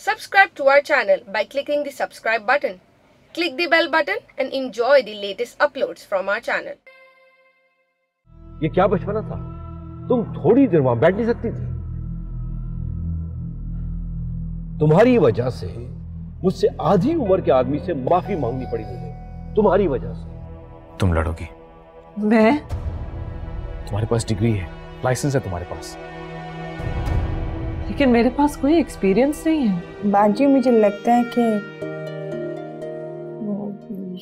Subscribe to our channel by clicking the subscribe button. Click the bell button and enjoy the latest uploads from our channel. ये क्या बचपना था? तुम थोड़ी देर वहां बैठ नहीं सकती थी? तुम्हारी वजह से मुझसे आधी उम्र के आदमी से माफी मांगनी पड़ी मुझे, तुम्हारी वजह से। तुम लड़ोगी? मैं? तुम्हारे पास डिग्री है, लाइसेंस है तुम्हारे पास, लेकिन मेरे पास कोई एक्सपीरियंस नहीं है। बाजी, मुझे लगता है कि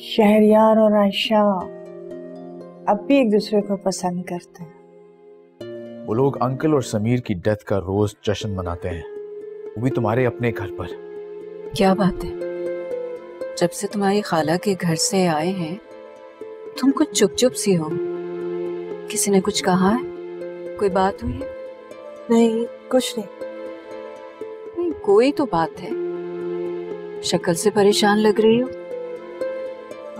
शहरयार और आयशा अब भी एक दूसरे को पसंद करते हैं। वो लोग अंकल और समीर की डेथ का रोज जश्न मनाते हैं, वो भी तुम्हारे अपने घर पर। क्या बात है, जब से तुम्हारी खाला के घर से आए हैं तुम कुछ चुप चुप सी हो। किसी ने कुछ कहा है? कोई बात हुई है? नहीं, कुछ नहीं। नहीं, कोई तो बात है। शक्ल से परेशान लग रही हो।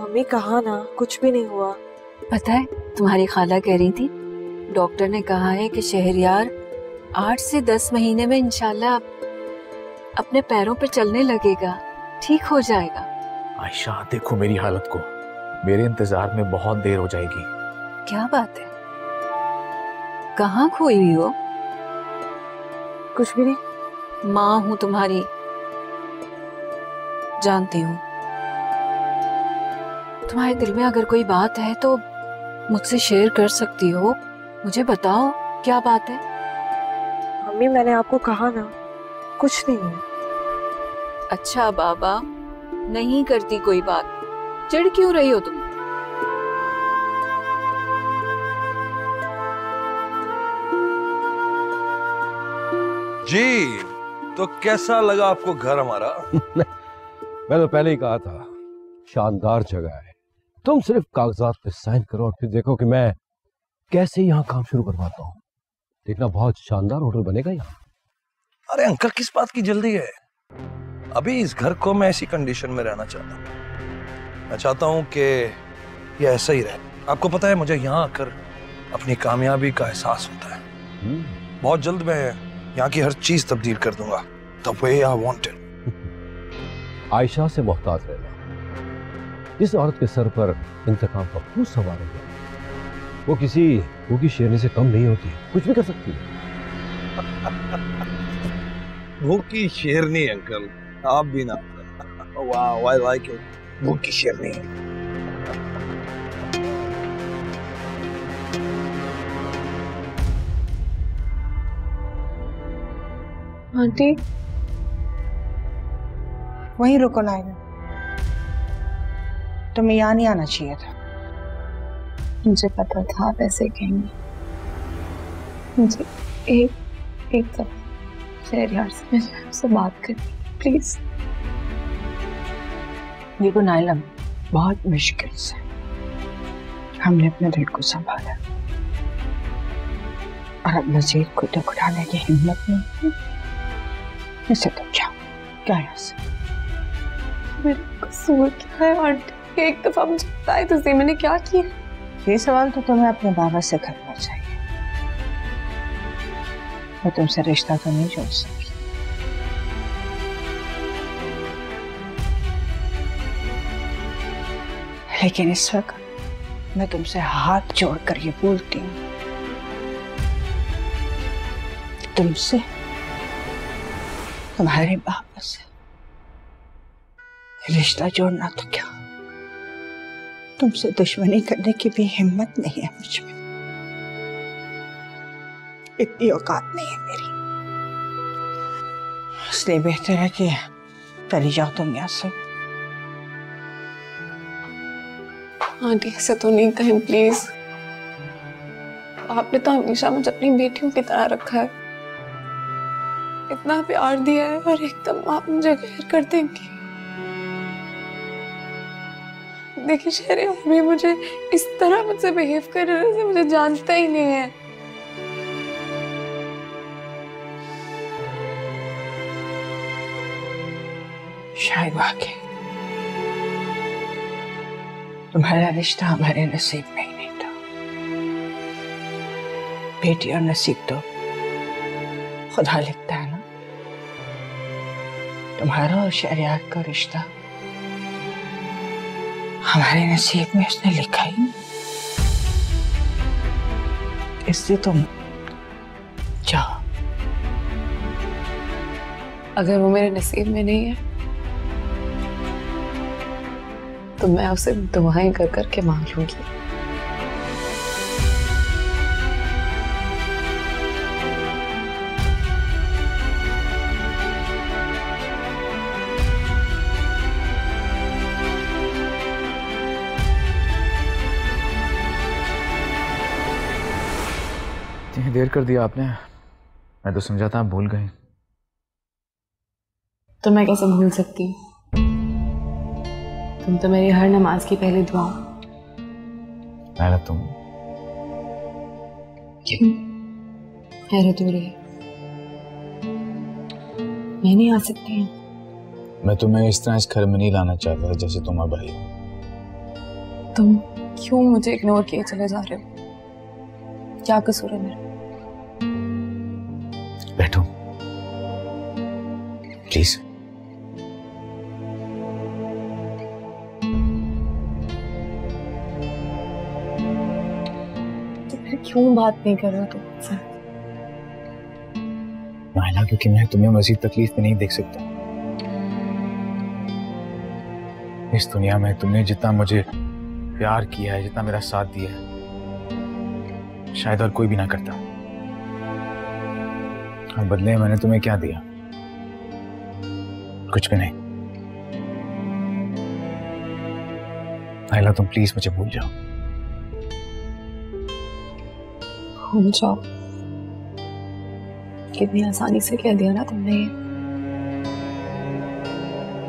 मम्मी कहा ना, कुछ भी नहीं हुआ। पता है, तुम्हारी खाला कह रही थी डॉक्टर ने कहा है कि शहरयार 8 से 10 महीने में इंशाल्लाह अपने पैरों पे चलने लगेगा, ठीक हो जाएगा। आयशा देखो मेरी हालत को, मेरे इंतजार में बहुत देर हो जाएगी। क्या बात है, कहाँ खोई हुई हो? कुछ भी नहीं। माँ हूँ तुम्हारी, जानती हूँ। तुम्हारे दिल में अगर कोई बात है तो मुझसे शेयर कर सकती हो। मुझे बताओ क्या बात है। मम्मी, मैंने आपको कहा ना, कुछ नहीं है। अच्छा बाबा, नहीं करती कोई बात, चिढ़ क्यों रही हो तुम? जी, तो कैसा लगा आपको घर हमारा? मैं तो पहले ही कहा था, शानदार जगह है। तुम सिर्फ कागजात पे साइन करो और फिर देखो कि मैं कैसे यहाँ काम शुरू करवाता हूँ। देखना, बहुत शानदार होटल बनेगा यहाँ। अरे अंकल, किस बात की जल्दी है? अभी इस घर को मैं ऐसी कंडीशन में रहना चाहता हूँ। मैं चाहता हूँ कि ये ऐसा ही रहे। आपको पता है, मुझे यहाँ आकर अपनी कामयाबी का एहसास होता है। बहुत जल्द मैं यहाँ की हर चीज तब्दील कर दूंगा, the way I want it। Ayesha से मोहताज रहना। जिस औरत के सर पर इंतकाम का भूत सवार हो गया, वो किसी भूखी शेरनी से कम नहीं होती, कुछ भी कर सकती है। भूखी शेरनी अंकल, आप भी ना। वाह, I like it। भूखी शेरनी। आंटी, वहीं रुको ना, तुम्हें यहाँ नहीं आना चाहिए था। मुझे पता था आप ऐसे कहेंगे। मुझे एक दफा शहरयार से बात करिए प्लीज। देखो नाइलम, बहुत मुश्किल से हमने अपने दिल को संभाला और अब मजीद को तक उठाने की हिम्मत नहीं। इसे तुम जाओ, क्या यहाँ से? मेरा कसूर क्या है आंटी? एक दफा मुझे बताए तो सही, मैंने क्या किया? ये सवाल तो तुम्हें अपने बाबा से करना चाहिए। मैं तुमसे रिश्ता तो नहीं जोड़ सकी, लेकिन इस वक्त मैं तुमसे हाथ जोड़कर ये बोलती हूँ, तुमसे, तुम्हारे बाबा से रिश्ता जोड़ना तो क्या, तुमसे दुश्मनी करने की भी हिम्मत नहीं है मुझ में। इतनी औकात नहीं है मेरी। इसलिए बेहतर है कि चली जाओ तुम यहाँ से। आंटी ऐसा तो नहीं कहें प्लीज। आपने तो हमेशा मुझे अपनी बेटियों की तरह रखा है, इतना प्यार दिया है, और एकदम आप मुझे गैर कर देंगी। देखिए शहरयार भी मुझे इस तरह मुझसे बिहेव कर रहे हैं, मुझे जानता ही नहीं है। शायद वाकई तुम्हारा रिश्ता हमारे नसीब में ही नहीं था। बेटी और नसीब तो खुदा लिखता है ना। तुम्हारा और शहरयार का रिश्ता हमारे नसीब में उसने लिखा ही नहीं, इसलिए तुम जाओ। अगर वो मेरे नसीब में नहीं है तो मैं उसे दुआएं कर करके मांग लूंगी। इतनी देर कर दिया आपने, मैं तो समझा था आप भूल गए। तो मैं कैसे भूल सकती हूँ? तुम तो मेरी हर नमाज की पहली दुआ हो। नायला तुम क्यों हैरत हो रही है? मैं नहीं आ सकती हूँ। मैं तुम्हें इस तरह इस घर में नहीं लाना चाहता था जैसे तुम अब आई हो। तुम क्यों मुझे इग्नोर किए चले जा रहे हो? क्या कसूर है मेरा? बैठो प्लीज। क्यों बात नहीं कर रहा तुम मुझसे? नायला, क्योंकि मैं तुम्हें मजीद तकलीफ में नहीं देख सकता। इस दुनिया में तुमने जितना मुझे प्यार किया है, जितना मेरा साथ दिया है, शायद और कोई भी ना करता। और बदले मैंने तुम्हें क्या दिया? कुछ भी नहीं। नायला, तुम प्लीज मुझे भूल जाओ। भूल जाओ? कितनी आसानी से कह दिया ना तुमने ये।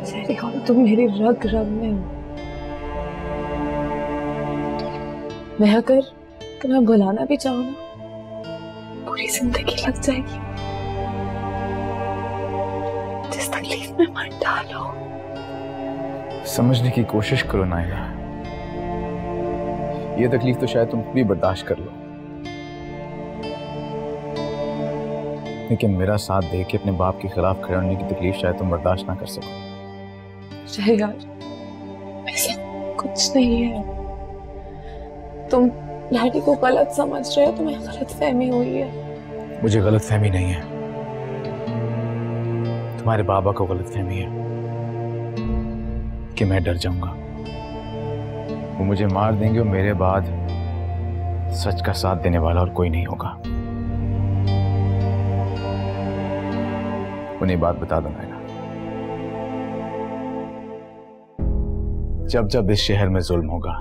शहरयार, तुम मेरी रग रग में हो। मैं अगर तुम्हें बुलाना भी चाहूँ ना, पूरी जिंदगी लग जाएगी। जिस तकलीफ में मत डालो। समझने की कोशिश करो नायला, ये तकलीफ तो शायद तुम भी बर्दाश्त कर लो, लेकिन मेरा साथ दे के अपने बाप के खिलाफ खड़े होने की तकलीफ शायद तुम बर्दाश्त ना कर सको। शहरयार, ऐसा कुछ नहीं है। तुम डैडी को गलत समझ रहे हो, तुम्हें गलत फहमी हुई है। मुझे गलत फहमी नहीं है, तुम्हारे बाबा को गलत फहमी है कि मैं डर जाऊंगा। वो मुझे मार देंगे और मेरे बाद सच का साथ देने वाला और कोई नहीं होगा। उन्हें बात बता दो नायला, जब जब इस शहर में जुल्म होगा,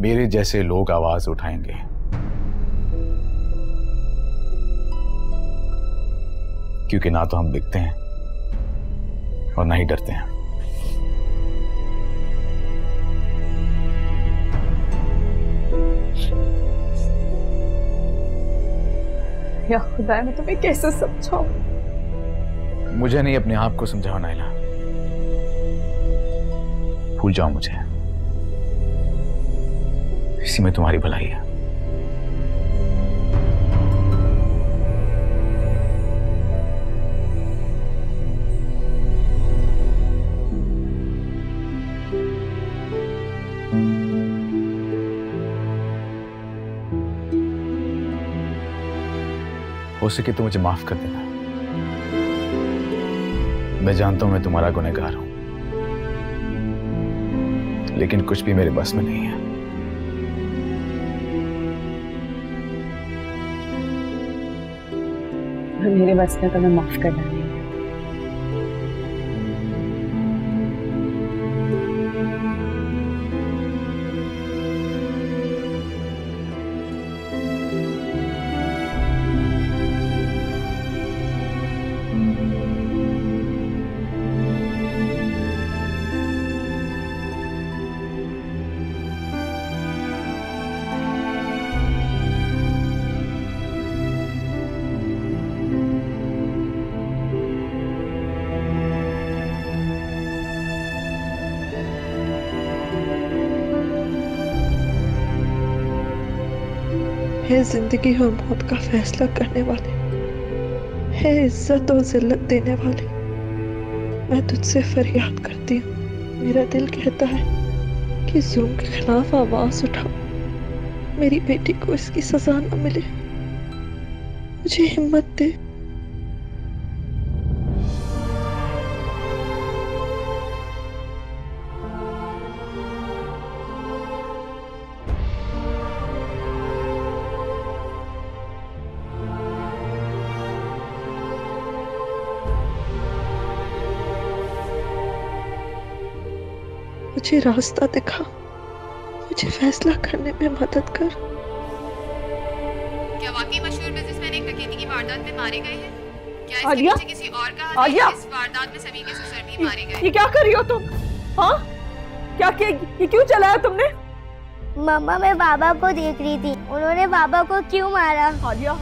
मेरे जैसे लोग आवाज उठाएंगे। क्योंकि ना तो हम बिकते हैं और ना ही डरते हैं। या खुदा, मैं तुम्हें कैसे समझाऊं? मुझे नहीं, अपने आप को समझाओ नायला। भूल जाओ मुझे, इसी में तुम्हारी भलाई है। हो सके तो मुझे माफ कर देना। मैं जानता हूं मैं तुम्हारा गुनहगार हूं, लेकिन कुछ भी मेरे बस में नहीं है। मेरे बस में तुम्हें माफ करना नहीं है। है जिंदगी और मौत का फैसला करने वाले, है इज्जत और जिल्लत देने वाले। मैं तुझसे फरियाद करती हूँ। मेरा दिल कहता है कि जुल्म के खिलाफ आवाज उठाओ, मेरी बेटी को इसकी सजा न मिले। मुझे हिम्मत दे। मुझे रास्ता दिखा, मुझे फैसला करने में मदद कर। क्या वाकई मशहूर बिजनेसमैन एक डकैती की वारदात में मारे गए हैं? क्या इसके आलिया? पीछे किसी और का हाथ है? इस वारदात में सभी के ससुर भी मारे गए। ये क्या कर रही हो तुम? हाँ, क्या ये क्यों चलाया तुमने? मम्मा, मैं बाबा को देख रही थी, उन्होंने बाबा को क्यों मारा? आलिया,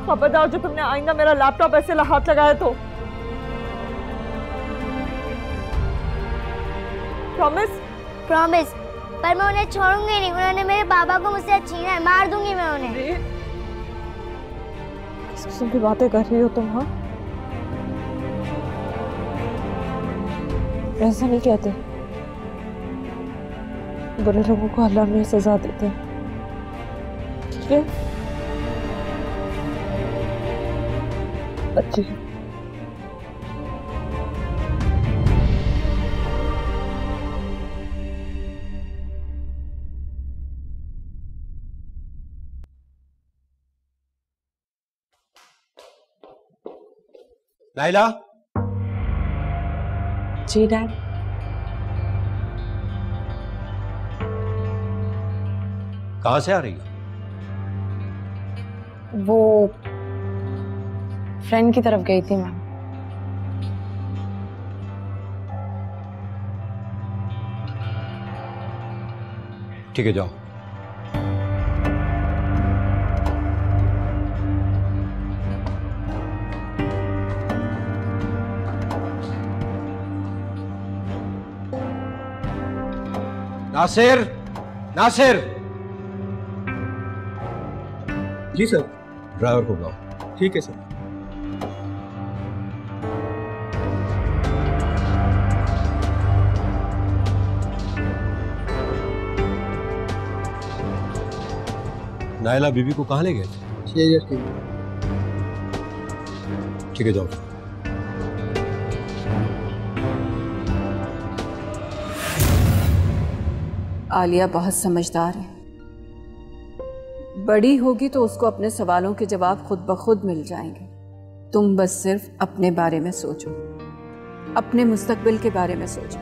खबरदार जो तुमने आइंदा मेरा लैपटॉप ऐसे हाथ लगाया तो। प्रॉमिस? प्रॉमिस, पर मैं उन्हें छोड़ूंगी नहीं। उन्होंने मेरे बाबा को मुझसे छीना है, मार दूंगी मैं उन्हें। किस किस्म की बातें कर रही हो तुम? हाँ, ऐसा नहीं कहते। बुरे लोगों को अल्लाह में सजा देते हैं, ठीक है? अच्छी नाइला। जी डैड। कहां से आ रही हो? वो फ्रेंड की तरफ गई थी मैम। ठीक है, जाओ। नासिर, नासिर। जी सर। ड्राइवर को बुलाओ। ठीक है सर। नाइला बीबी को कहाँ ले गए थे? ठीक है, जाओ। आलिया बहुत समझदार है, बड़ी होगी तो उसको अपने सवालों के जवाब खुद ब खुद मिल जाएंगे। तुम बस सिर्फ अपने बारे में सोचो, अपने मुस्तकबिल के बारे में सोचो।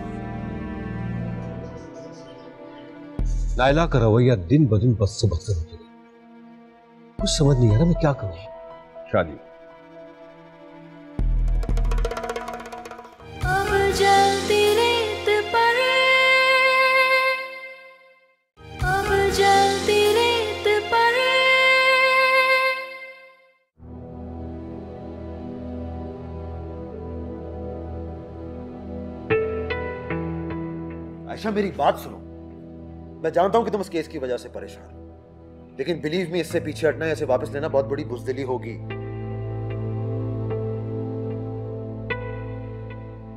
नाइला का रवैया दिन ब दिन बस से बदतर होता गया। कुछ समझ नहीं आ रहा मैं क्या करूं। शादी अब जलती रेत पर, अब जलती रेत पर। आयशा, मेरी बात सुनो। मैं जानता हूं कि तुम इस केस की वजह से परेशान हो, लेकिन बिलीव मी, इससे पीछे हटना या इसे वापस लेना बहुत बड़ी बुज़दिली होगी।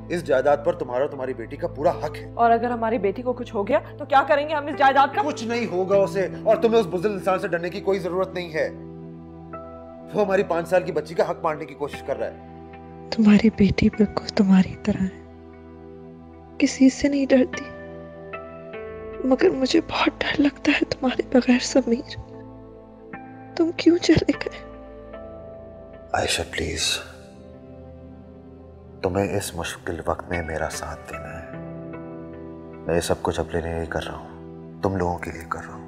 इस जायदाद पर तुम्हारा और तुम्हारी बेटी का पूरा हक है। और अगर हमारी बेटी को कुछ हो गया तो क्या करेंगे हम इस जायदाद का? कुछ नहीं होगा उसे, और तुम्हें उस बुज़दिल इंसान से डरने की कोई जरूरत नहीं है। वो हमारी 5 साल की बच्ची का हक मारने की कोशिश कर रहा है। तुम्हारी बेटी बिल्कुल तुम्हारी तरह है, किसी से नहीं डरती, मगर मुझे बहुत डर लगता है तुम्हारे बगैर। समीर, तुम क्यों चले गए? आयशा प्लीज, तुम्हें इस मुश्किल वक्त में मेरा साथ देना है। मैं ये सब कुछ अपने लिए नहीं कर रहा हूं, तुम लोगों के लिए कर रहा हूं।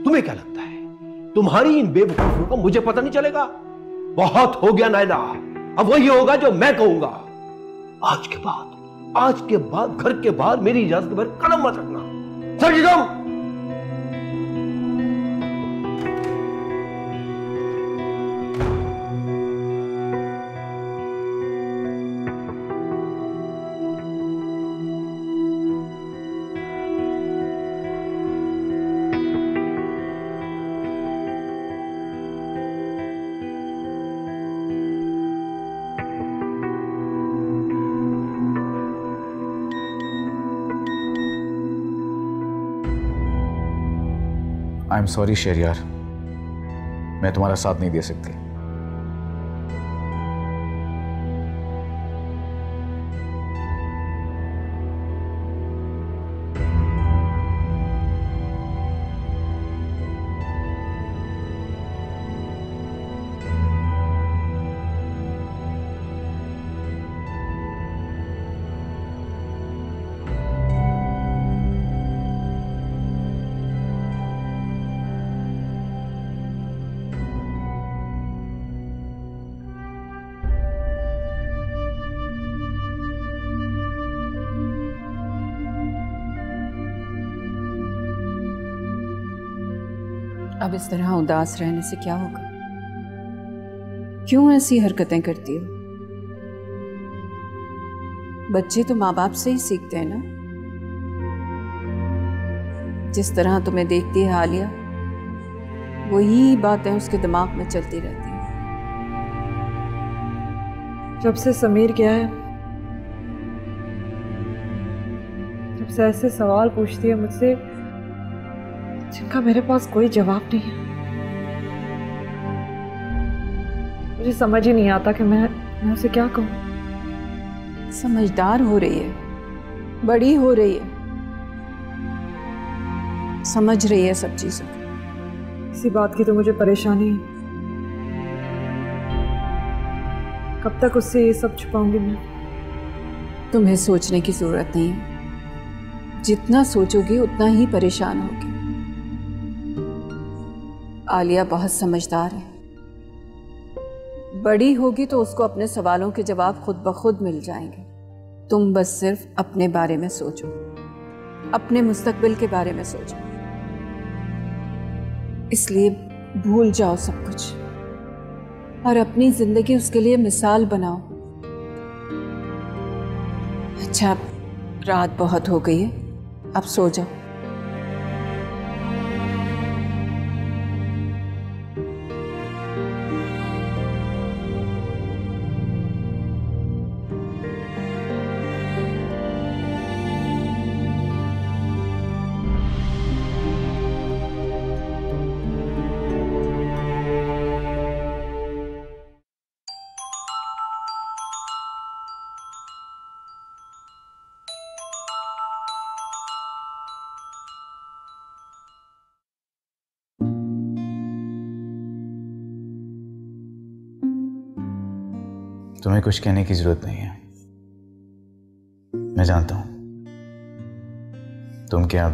तुम्हें क्या लगता है तुम्हारी इन बेवकूफियों का मुझे पता नहीं चलेगा? बहुत हो गया नायला, अब वही होगा जो मैं कहूंगा। आज के बाद घर के बाहर मेरी इजाजत के बाहर कदम मत रखना। समझ जाओ। आई एम सॉरी शहरयार, मैं तुम्हारा साथ नहीं दे सकती। अब इस तरह उदास रहने से क्या होगा? क्यों ऐसी हरकतें करती हो? बच्चे तो माँ बाप से ही सीखते हैं ना। जिस तरह तुम्हें देखती है आलिया, वही बातें उसके दिमाग में चलती रहती हैं। जब से समीर गया है, जब से ऐसे सवाल पूछती है मुझसे जिनका मेरे पास कोई जवाब नहीं है, मुझे समझ ही नहीं आता कि मैं उसे क्या कहूँ। समझदार हो रही है, बड़ी हो रही है, समझ रही है सब चीजों को। इसी बात की तो मुझे परेशानी है। कब तक उससे ये सब छुपाऊंगी मैं? तुम्हें सोचने की जरूरत नहीं है। जितना सोचोगी उतना ही परेशान होगी। आलिया बहुत समझदार है, बड़ी होगी तो उसको अपने सवालों के जवाब खुद ब खुद मिल जाएंगे। तुम बस सिर्फ अपने बारे में सोचो, अपने मुस्तकबिल के बारे में सोचो। इसलिए भूल जाओ सब कुछ और अपनी जिंदगी उसके लिए मिसाल बनाओ। अच्छा, रात बहुत हो गई है, अब सो जाओ। तुम्हें कुछ कहने की जरूरत नहीं है, मैं जानता हूं। तुम क्या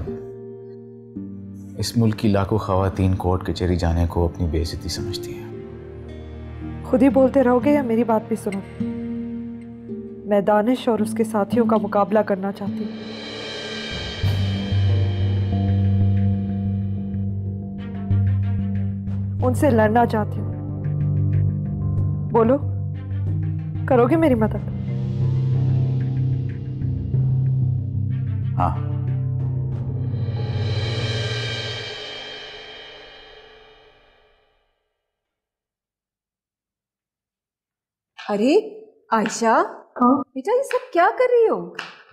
इस मुल्क की लाखों खवातीन कोर्ट कचहरी जाने को अपनी बेइज्जती समझती हैं? खुद ही बोलते रहोगे या मेरी बात भी सुनो? मैं दानिश और उसके साथियों का मुकाबला करना चाहती हूँ। उनसे लड़ना चाहती हूँ। बोलो, करोगे मेरी मदद? हाँ। अरे आयशा, हाँ बेटा ये सब क्या कर रही हो?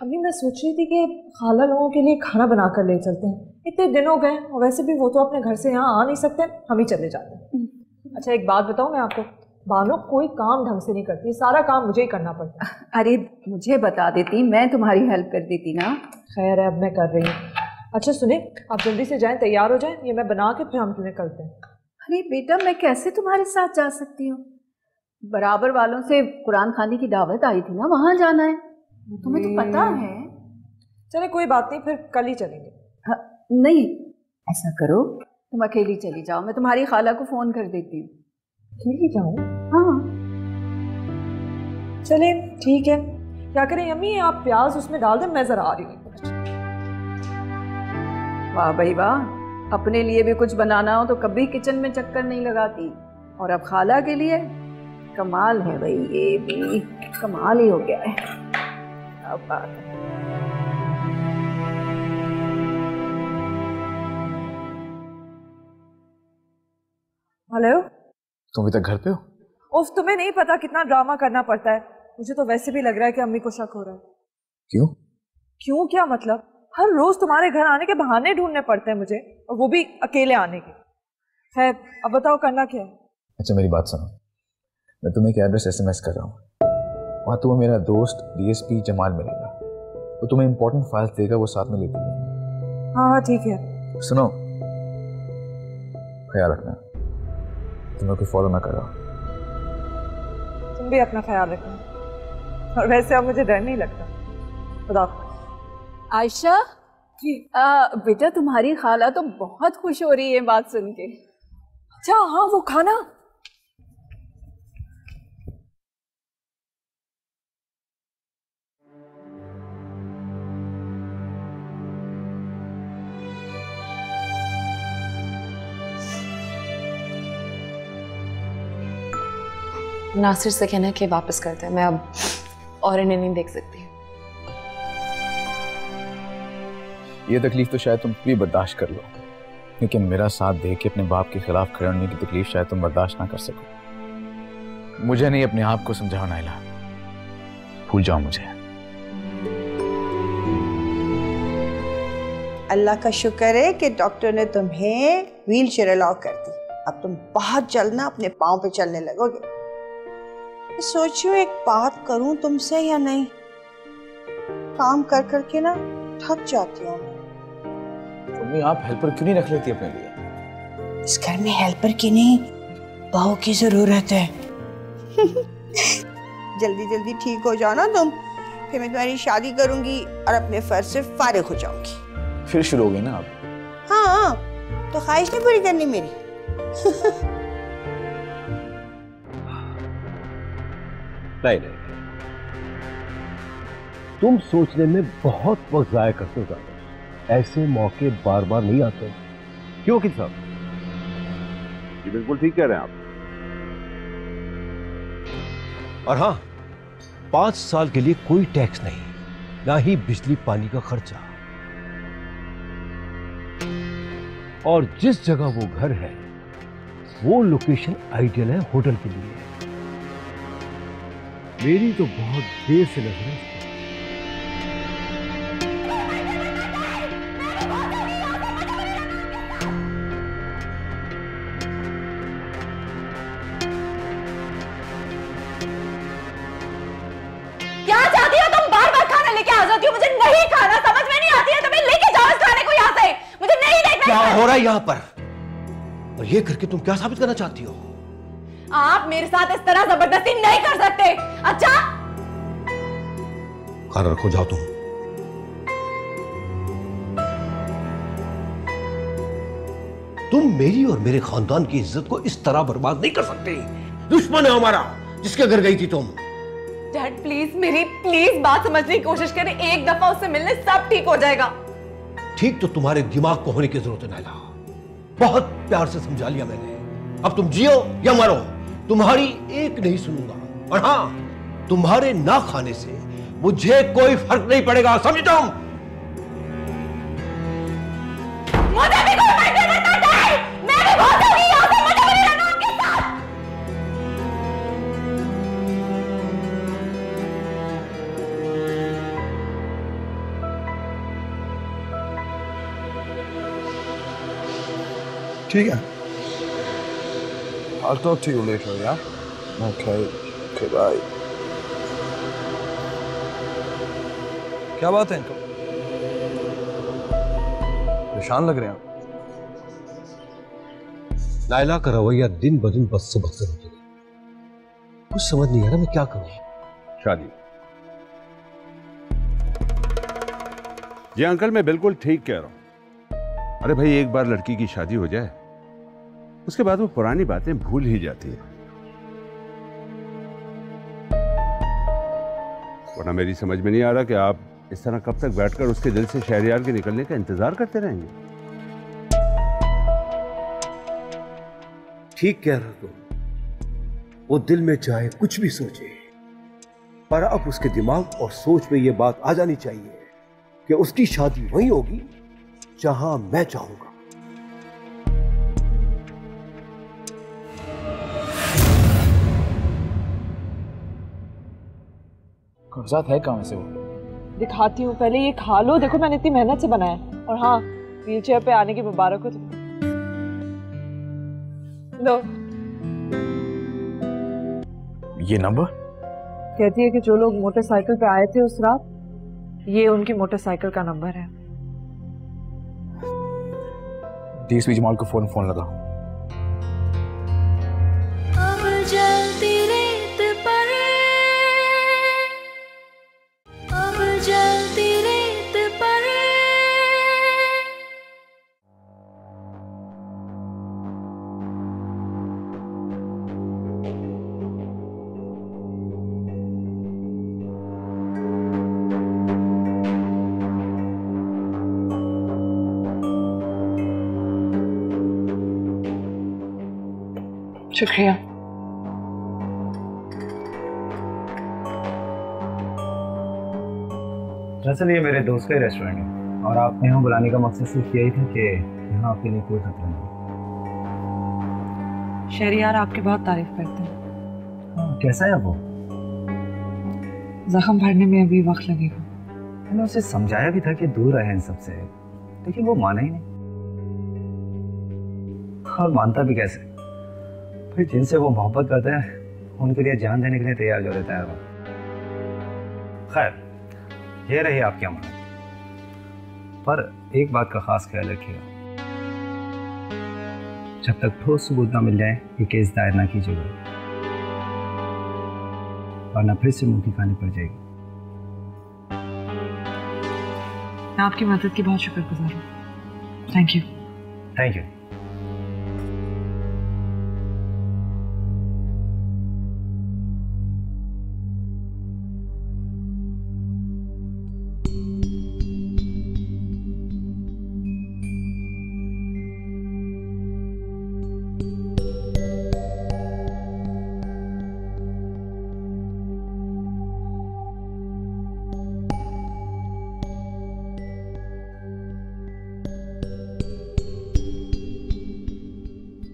अभी मैं सोच रही थी कि खाला लोगों के लिए खाना बनाकर ले चलते हैं। इतने दिन हो गए और वैसे भी वो तो अपने घर से यहाँ आ नहीं सकते, हम ही चले जाते हैं। अच्छा एक बात बताऊँ मैं आपको, बानो कोई काम ढंग से नहीं करती, सारा काम मुझे ही करना पड़ता है। अरे मुझे बता देती, मैं तुम्हारी हेल्प कर देती ना। खैर है, अब मैं कर रही हूँ। अच्छा सुने, आप जल्दी से जाएं, तैयार हो जाएं, ये मैं बना के फिर हम निकलते हैं। अरे बेटा, मैं कैसे तुम्हारे साथ जा सकती हूँ? बराबर वालों से कुरान खानी की दावत आई थी ना, वहां जाना है। तुम्हें तो पता है। चले कोई बात नहीं, फिर कल ही चलेंगे। नहीं, ऐसा करो, तुम अकेली चली जाओ, मैं तुम्हारी खाला को फोन कर देती हूँ। अकेली जाऊँ? हाँ चले ठीक है। क्या करें अम्मी, आप प्याज उसमें डाल दें, मैं जरा आ रही हूँ। वाह भाई वाह, अपने लिए भी कुछ बनाना हो तो कभी किचन में चक्कर नहीं लगाती, और अब खाला के लिए कमाल है भाई, ये भी कमाल ही हो गया है। अब बात है। हेलो, तुम अभी तक घर पे हो? उफ, तुम्हें नहीं पता कितना ड्रामा करना पड़ता है। मुझे तो वैसे भी लग रहा है कि अम्मी को शक हो रहा है। क्यों? क्यों क्या मतलब? हर रोज तुम्हारे घर आने के बहाने ढूंढने पड़ते हैं मुझे, और वो भी अकेले आने के। खैर अब बताओ करना क्या है? अच्छा मेरी बात सुनो, मैं तुम्हें एक एड्रेस SMS कर रहा हूँ, वहाँ तुम्हें मेरा दोस्त DSP जमाल मिलेगा, वो तुम्हें इंपॉर्टेंट फाइल्स देगा, वो साथ में लेती है। हाँ ठीक है। सुनो, ख्याल रखना, तुम्हें कोई फॉलो ना करो। तुम भी अपना ख्याल रखना, और वैसे अब मुझे डर नहीं लगता। खुदा। आयशा बेटा, तुम्हारी खाला तो बहुत खुश हो रही है बात सुन के। अच्छा हाँ, वो खाना नासिर से कहना कि वापस करते हैं, मैं अब और इन्हें नहीं देख सकती। ये तकलीफ तो शायद तुम भी बर्दाश्त कर लो, लेकिन मेरा साथ दे के अपने बाप के खिलाफ खड़े होने की तकलीफ शायद तुम बर्दाश्त ना कर सको। मुझे नहीं, अपने आप को समझाओ नाइला, भूल जाओ मुझे। अल्लाह का शुक्र है कि डॉक्टर ने तुम्हें व्हील चेयर अलाउ कर दी। अब तुम बहुत जल्द ना अपने पाँव पे चलने लगोगे। मैं सोच रही हूँ एक बात करूं तुमसे या नहीं, काम कर करके ना थक जाती हूँ। मम्मी आप हेल्पर क्यों नहीं रख लेती अपने लिए? इस घर में हेल्पर की नहीं, बहू की जरूरत है। जल्दी जल्दी ठीक हो जाओ ना तुम, फिर मैं तुम्हारी शादी करूंगी और अपने फर्ज से फारिग हो जाऊंगी। फिर शुरू हो गई ना आप? हाँ, तो ख्वाहिश नहीं पूरी करनी मेरी। नहीं, तुम सोचने में बहुत वक्त जाया करते हो। ऐसे मौके बार बार नहीं आते। क्यों कि साहब? ये बिल्कुल ठीक कह रहे हैं आप। और हाँ, 5 साल के लिए कोई टैक्स नहीं, ना ही बिजली पानी का खर्चा। और जिस जगह वो घर है वो लोकेशन आइडियल है होटल के लिए। मेरी तो बहुत देर से नजर है। क्या चाहती हो तुम? बार बार खाना लेके आ जाती हो, मुझे नहीं खाना, समझ में नहीं आती है तुम्हें। लेके जाओ इस खाने को यहाँ से, मुझे नहीं देखना। क्या हो रहा है यहाँ पर? और ये करके तुम क्या साबित करना चाहती हो? आप मेरे साथ इस तरह जबरदस्ती नहीं कर सकते। अच्छा खाना रखो, जाओ तुम। तुम मेरी और मेरे खानदान की इज्जत को इस तरह बर्बाद नहीं कर सकते। दुश्मन है हमारा जिसके घर गई थी तुम। डैड प्लीज, मेरी प्लीज बात समझने की कोशिश करें। एक दफा उससे मिलने सब ठीक हो जाएगा। ठीक तो तुम्हारे दिमाग को होने की जरूरत है नाइला। बहुत प्यार से समझा लिया मैंने। अब तुम जियो या मरो, तुम्हारी एक नहीं सुनूंगा। और हाँ, तुम्हारे ना खाने से मुझे कोई फर्क नहीं पड़ेगा, समझे तुम? मुझे भी कोई फर्क नहीं पड़ता डैड। मैं भी बहुत होगी यहाँ से, मुझे भी रहना आपके साथ। ठीक है, I'll talk to you later, yeah? Okay, okay, bye. क्या बात है अंकल? परेशान लग रहे हैं आप। नाइला का रवैया दिन ब दिन बस से बदतर होता है। कुछ समझ नहीं आ रहा मैं क्या करूं। शादी? जी अंकल, मैं बिल्कुल ठीक कह रहा हूं। अरे भाई, एक बार लड़की की शादी हो जाए उसके बाद वो पुरानी बातें भूल ही जाती है। वरना मेरी समझ में नहीं आ रहा कि आप इस तरह कब तक बैठकर उसके दिल से शहरयार के निकलने का इंतजार करते रहेंगे। ठीक कह रहा तुम। वो दिल में चाहे कुछ भी सोचे, पर अब उसके दिमाग और सोच में यह बात आ जानी चाहिए कि उसकी शादी वहीं होगी जहां मैं चाहूंगा। कागजात है कहां से वो? दिखाती हूँ, पहले ये खा लो। देखो मैंने इतनी मेहनत से बनाया है। और हाँ, व्हीलचेयर पे आने की मुबारक हो तुम्हें। लो। ये नंबर कहती है कि जो लोग मोटरसाइकिल पे आए थे उस रात, ये उनकी मोटरसाइकिल का नंबर है। डीएसपी जमाल को फोन लगा। अब जलती रेत पर, अब जलती रेत पर। शुक्रिया। दरअसल ये मेरे दोस्त का ही रेस्टोरेंट है और आपने यहाँ बुलाने का मकसद सिर्फ यही था कि यहाँ आपके लिए कोई खतरा नहीं। शहरयार आपकी बहुत तारीफ करते हैं। हाँ, कैसा है वो? जख्म भरने में अभी वक्त लगेगा। मैंने उसे समझाया भी था कि दूर रहे इन सबसे, लेकिन वो माना ही नहीं। और मानता भी कैसे? फिर जिनसे वो मोहब्बत करते हैं उनके लिए जान देने के लिए तैयार जो रहता है वो। खैर, ये रही आपकी अमानत, पर एक बात का खास ख्याल रखिएगा, जब तक ठोस सबूत ना मिल जाए ये केस दायर ना कीजिएगा, वरना फिर से मुंह की खानी पड़ जाएगी। मैं आपकी मदद की बहुत शुक्रगुजार हूँ। Thank you. Thank you.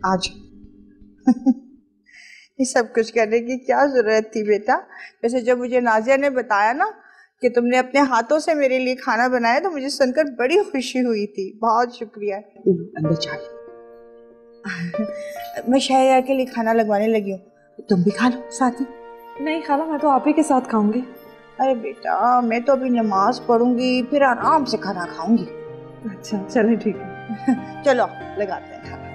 आज ये सब कुछ करने की क्या जरूरत थी बेटा? वैसे जब मुझे नाजिया ने बताया ना कि तुमने अपने हाथों से मेरे लिए खाना बनाया तो मुझे सुनकर बड़ी खुशी हुई थी। बहुत शुक्रिया। अंदर चल। मैं शहरयार के लिए खाना लगवाने लगी हूँ, तुम भी खा लो साथ ही। नहीं खाला, मैं तो आप ही के साथ खाऊंगी। अरे बेटा, मैं तो अभी नमाज पढ़ूंगी, फिर आराम से खाना खाऊंगी। अच्छा चले, ठीक है। चलो लगाते हैं खाना।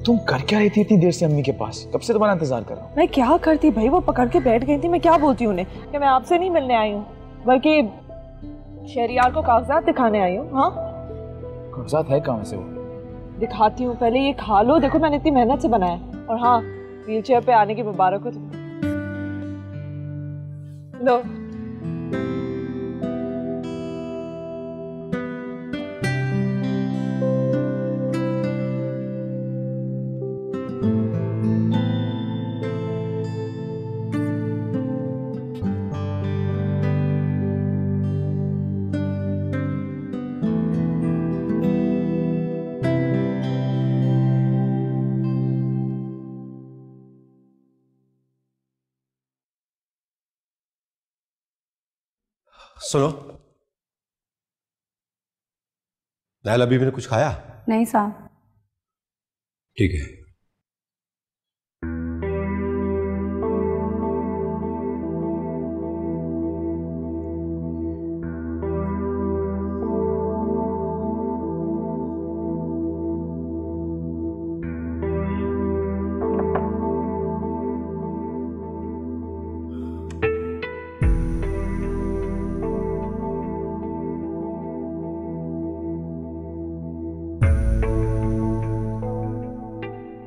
तुम कर क्या रही थी इतनी देर से अम्मी के पास? कब से तुम्हारा इंतजार कर रहा हूँ। मैं क्या करती भाई, वो पकड़ के बैठ गई थी। मैं क्या बोलती हूँ उन्हें कि मैं आपसे नहीं मिलने आई हूँ, बल्कि शहरयार को कागजात दिखाने आई हूँ। हाँ, कागजात है कहां से वो? दिखाती हूँ, पहले ये खा लो। देखो मैंने इतनी मेहनत से बनाया है। और हाँ, व्हीलचेयर पे आने की मुबारक हो तुम्हें। लो। सुनो, नैल अभी मैंने कुछ खाया? नहीं साहब। ठीक है।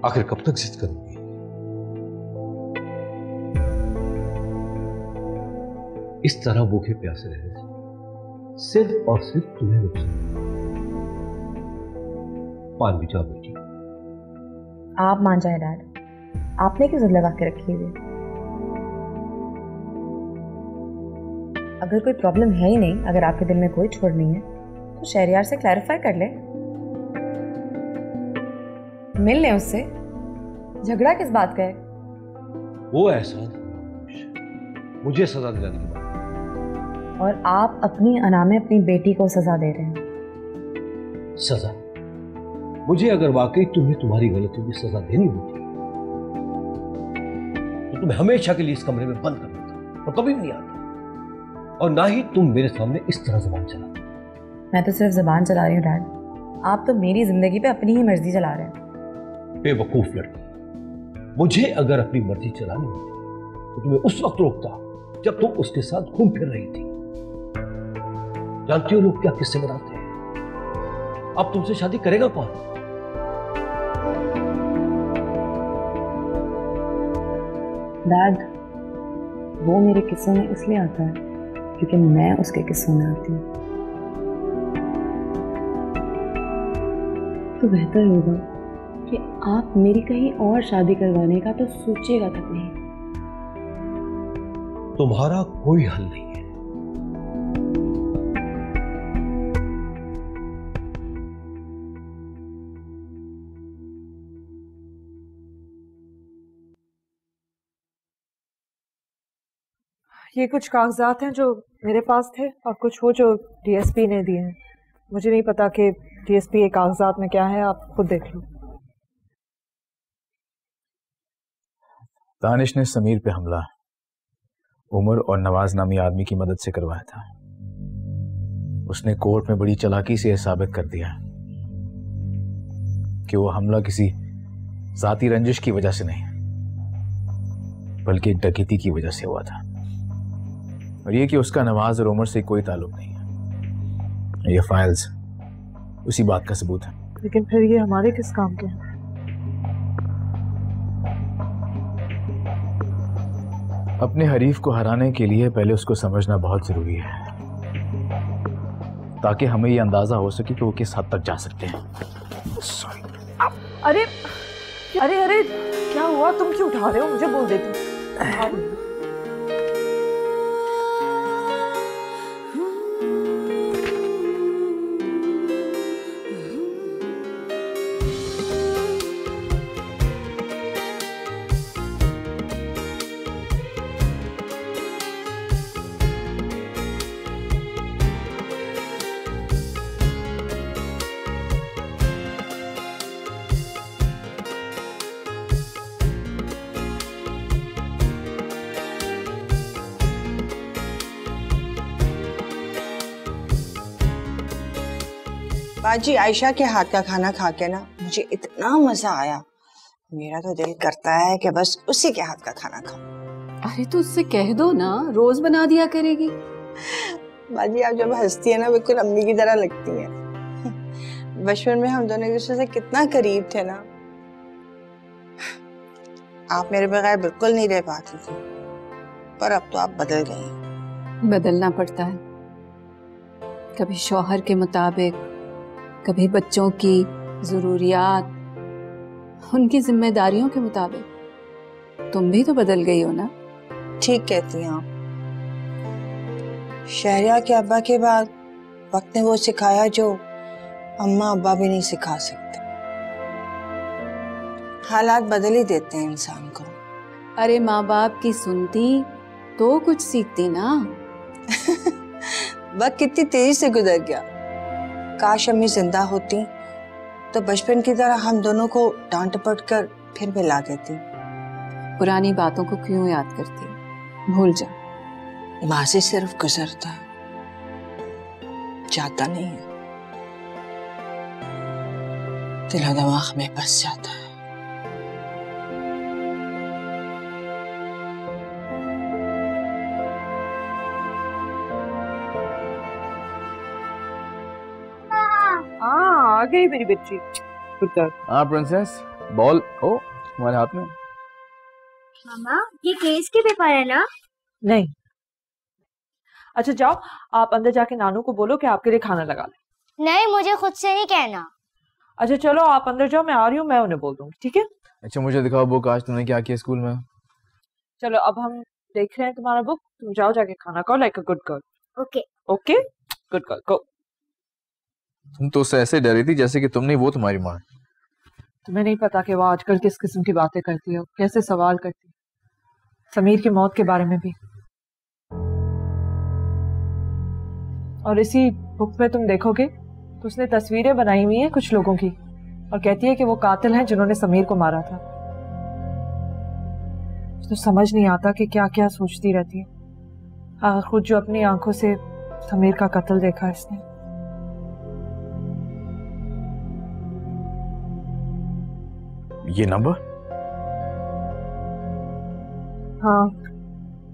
आखिर कब तक जिद करूंगी? इस तरह भूखे प्यासे रहने से सिर्फ और सिर्फ तुम्हें नुकसान। मान भी जाओ बेटी। आप मान जाए डैड, आपने क्यों जिद लगा के रखी हुई? अगर कोई प्रॉब्लम है ही नहीं, अगर आपके दिल में कोई छोड़ नहीं है, तो शहरयार से क्लैरिफाई कर ले, मिल ले उससे। झगड़ा किस बात का है? वो एहसान मुझे सजा दिलाने की बात। और आप अपनी अना में अपनी बेटी को सजा दे रहे हैं। सजा? मुझे अगर वाकई तुम्हें तुम्हारी गलतियों की सजा देनी होती तो तुम्हें हमेशा के लिए इस कमरे में बंद कर देता और कभी भी नहीं आता, और ना ही तुम मेरे सामने इस तरह जुबान चलाते। मैं तो सिर्फ जुबान चला रही हूँ डैड, आप तो मेरी जिंदगी पे अपनी ही मर्जी चला रहे हैं। बेवकूफ लड़की, मुझे अगर अपनी मर्जी चलानी होती तो तुम्हें उस वक्त रोकता जब तुम उसके साथ घूम फिर रही थी। जानती हो लोग क्या किस्से बनाते हैं? अब तुमसे शादी करेगा कौन? डैड, वो मेरे किस्सों में इसलिए आता है क्योंकि मैं उसके किस्सों में आती हूँ। तो बेहतर होगा कि आप मेरी कहीं और शादी करवाने का तो सोचिएगा तक नहीं। तुम्हारा कोई हल नहीं है। ये कुछ कागजात हैं जो मेरे पास थे और कुछ वो जो डीएसपी ने दिए हैं। मुझे नहीं पता कि डीएसपी के कागजात में क्या है, आप खुद देख लो। दानिश ने समीर पे हमला उमर और नवाज नामी आदमी की मदद से करवाया था। उसने कोर्ट में बड़ी चालाकी से यह साबित कर दिया कि वो हमला किसी जाती रंजिश की वजह से नहीं बल्कि एक डकैती की वजह से हुआ था, और ये कि उसका नवाज और उमर से कोई ताल्लुक नहीं है। ये फाइल्स उसी बात का सबूत है। लेकिन फिर ये हमारे किस काम के हैं? अपने हरीफ को हराने के लिए पहले उसको समझना बहुत जरूरी है, ताकि हमें ये अंदाजा हो सके कि वो किस हद तक जा सकते हैं। अरे अरे अरे, क्या हुआ? तुम क्यों उठा रहे हो? मुझे बोल देती। बाजी, आयशा के हाथ का खाना खा के ना मुझे इतना मजा आया, मेरा तो दिल करता है कि बस उसी के हाथ का खाना खाऊं। अरे तो उससे कह दो ना, रोज बना दिया करेगी। बाजी, आप जब हंसती है ना बिल्कुल अम्मी की तरह लगती है। बचपन में हम दोनों एक दूसरे से कितना करीब थे ना। आप मेरे बगैर बिल्कुल नहीं रह पाती थी, पर अब तो आप बदल गई। बदलना पड़ता है, कभी शौहर के मुताबिक, कभी बच्चों की जरूरियात, उनकी जिम्मेदारियों के मुताबिक। तुम भी तो बदल गई हो ना। ठीक कहती हैं आप। शहरिया के अब्बा के बाद वक्त ने वो सिखाया जो अम्मा अब्बा भी नहीं सिखा सकते। हालात बदल ही देते हैं इंसान को। अरे माँ बाप की सुनती तो कुछ सीखती ना। वक्त कितनी तेजी से गुजर गया। काश अम्मी जिंदा होती तो बचपन की तरह हम दोनों को डांट डपट कर फिर मिला देती। पुरानी बातों को क्यों याद करती? भूल जा। माजी सिर्फ गुजरता है, जाता नहीं है। दिल दिमाग में बस जाता है। आ गई मेरी बच्ची। हाँ प्रिंसेस, बॉल ओ तुम्हारे हाथ में। मामा ये केस के पेपर है ना? नहीं। अच्छा जाओ, आप अंदर जाके नानू को बोलो कि आपके लिए खाना लगा ले। नहीं, मुझे खुद से नहीं कहना। अच्छा चलो आप अंदर जाओ, मैं आ रही हूँ, मैं उन्हें बोल दूंगी, ठीक है? अच्छा मुझे दिखाओ बुक, आज तुमने क्या किया स्कूल में। चलो अब हम देख रहे हैं तुम्हारा बुक, तुम जाओ जाके खाना खाओ like a good girl. Okay okay good girl go. तुम तो उससे ऐसे डरी थी जैसे कि तुम नहीं वो तुम्हारी माँ। तुम्हें नहीं पता कि वो आजकल किस किस्म की बातें करती है, कैसे सवाल करती है, समीर की मौत के बारे में भी। और इसी बुक में तुम देखोगे तो उसने तस्वीरें बनाई हुई हैं कुछ लोगों की और कहती है कि वो कातिल हैं जिन्होंने समीर को मारा था। तो समझ नहीं आता कि क्या क्या सोचती रहती है, खुद जो अपनी आंखों से समीर का कत्ल देखा इसने। ये नंबर? हाँ,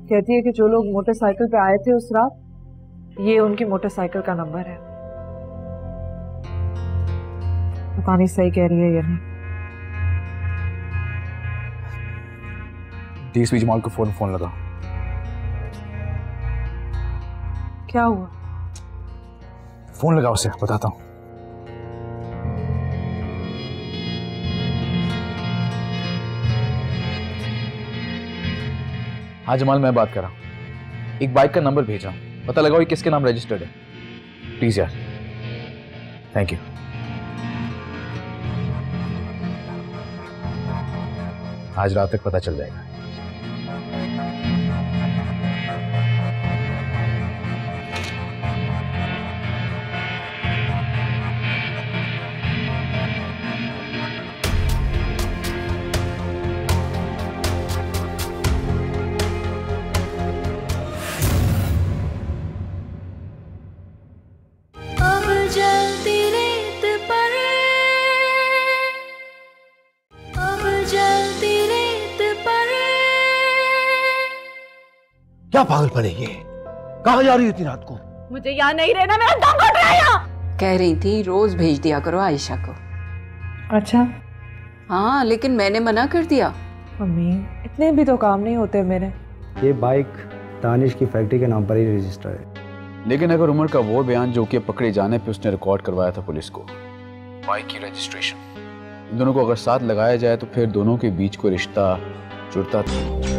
कहती है कि जो लोग मोटरसाइकिल पे आए थे उस रात, ये उनकी मोटरसाइकिल का नंबर है। पता नहीं सही कह रही है या नहीं। डीएसपी जमाल को फोन लगा। क्या हुआ? फोन लगा उसे, बताता हूँ। हाँ जमाल, मैं बात कर रहा हूँ। एक बाइक का नंबर भेजा, पता लगाओ ये किसके नाम रजिस्टर्ड है। प्लीज यार, थैंक यू। आज रात तक पता चल जाएगा। क्या पागलपन है ये? कहाँ जा रही हो इतनी रात को? मुझे यहाँ नहीं रहना, मेरा दम घुट रहा है यहाँ। कह रही थी रोज भेज दिया करो आयशा को। अच्छा हाँ, लेकिन मैंने मना कर दिया। मम्मी इतने भी तो काम नहीं होते मेरे। ये बाइक दानिश की फैक्ट्री के नाम पर ही रजिस्टर है। लेकिन अगर उमर का वो बयान जो कि पकड़े जाने पे उसने रिकॉर्ड करवाया था पुलिस को, बाइक की रजिस्ट्रेशन, इन दोनों को अगर साथ लगाया जाए तो फिर दोनों के बीच कोई रिश्ता जुड़ता था।